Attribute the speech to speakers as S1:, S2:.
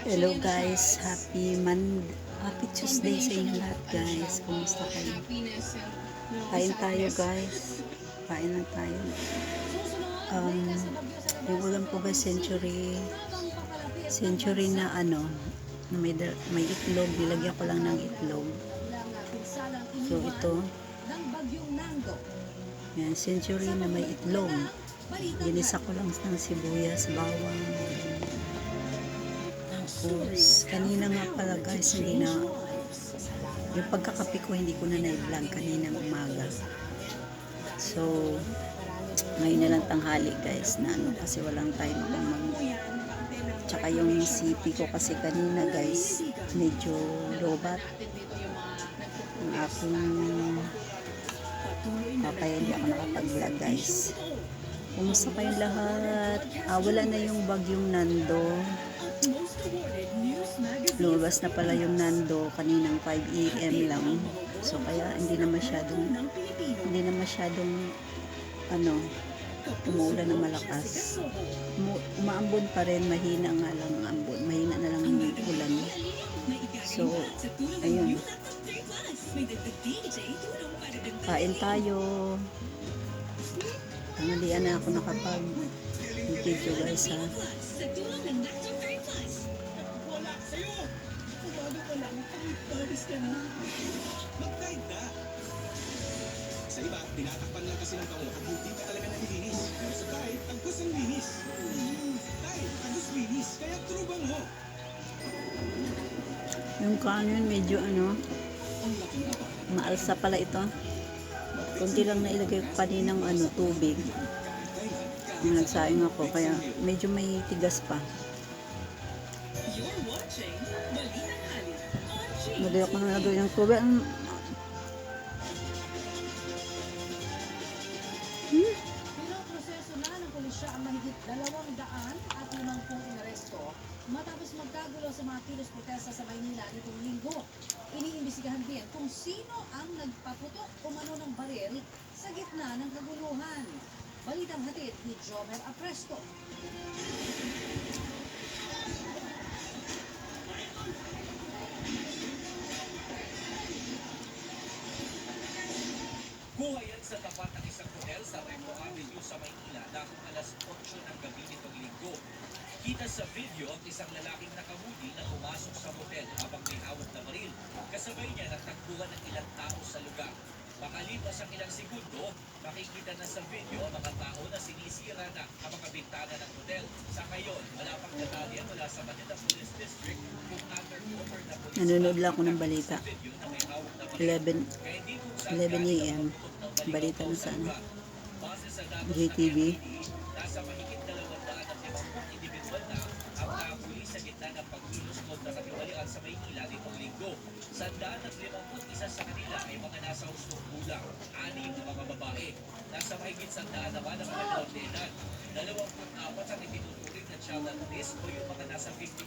S1: Hello guys, happy Tuesday sa inyo lahat guys. Kumusta kayo? Kain tayo guys. Kain lang tayo. Yung ulam ko guys, century na ano, na may itlog. Nilagyan ko lang ng itlog. So ito, yan, century na may itlog. Ginisa ko lang ng sibuyas, bawang. Tapos, kanina nga pala guys, hindi na, yung pagkakape ko hindi ko na na-vlog kanina umaga. So, ngayon na lang tanghali guys, na ano, kasi walang time akong tsaka yung CP ko kasi kanina guys, medyo lobat. Ang aking papaya, hindi ako nakapag-vlog guys. Kumusta kayong lahat? Wala na yung bagyong Nando. Lumabas na pala yung Nando kaninang 5 AM lang. So kaya hindi na masyadong ano, umuulan na malakas. Umaambon pa rin, mahina nga lang ang ambon. Mahina na lang yung ulan. So, ayun. Kain tayo. Tanghalian na ako nakapag-video guys ha.
S2: Sa iba, tinatakpan lang kasi ng pango at hindi pa talaga nalilinis. Pero sa kahit, agos ang linis. Kahit, agos linis. Kaya trubang mo.
S1: Yung kanin medyo ano, maalsa pala ito. Kunti lang nailagay ko kaninang ano, tubig. Yung nagsaing ako, kaya medyo may tigas pa. Madali ako nalagay ng tubig.
S3: Pinoproseso na ng pulisya ang mahigit 250 inaresto matapos magkagulo sa mga kilos protesta sa Maynila nitong linggo. Iniimbestigahan din kung sino ang nagpaputok umano ng baril sa gitna ng kaguluhan. Balitang hatid ni Jomer Apresto.
S4: Kuha yan sa tapat ng isang hotel sa Repo Avenue sa Maynila na alas 8 ng gabi nitong linggo. Kita sa video ang isang lalaking nakahudi na pumasok sa hotel habang may hawak na baril. Kasabay niya natakbuhan ng ilang tao sa lugar. Makalipas ang ilang segundo, makikita na sa video ang mga tao na sinisira na ang mga bintana ng hotel. Sa ngayon, wala pang detalye mula sa Manila Police District kung undercover na police.
S1: Nanonood lang ako ng balita.
S4: Sa video na may hawak na
S1: 11 AM. Balita na sa ano, JTV.
S4: Nasa mahigit 250 individual na ang nahuli sa gitna ng pagkilos kontra katiwalian sa Maynila nitong linggo. 151 sa kanila ay mga nasa hustong gulang, 6 na mga babae. Nasa mahigit 100 naman ang mga edad. 24 ang itinuturing na child at risk o yung mga nasa 15 years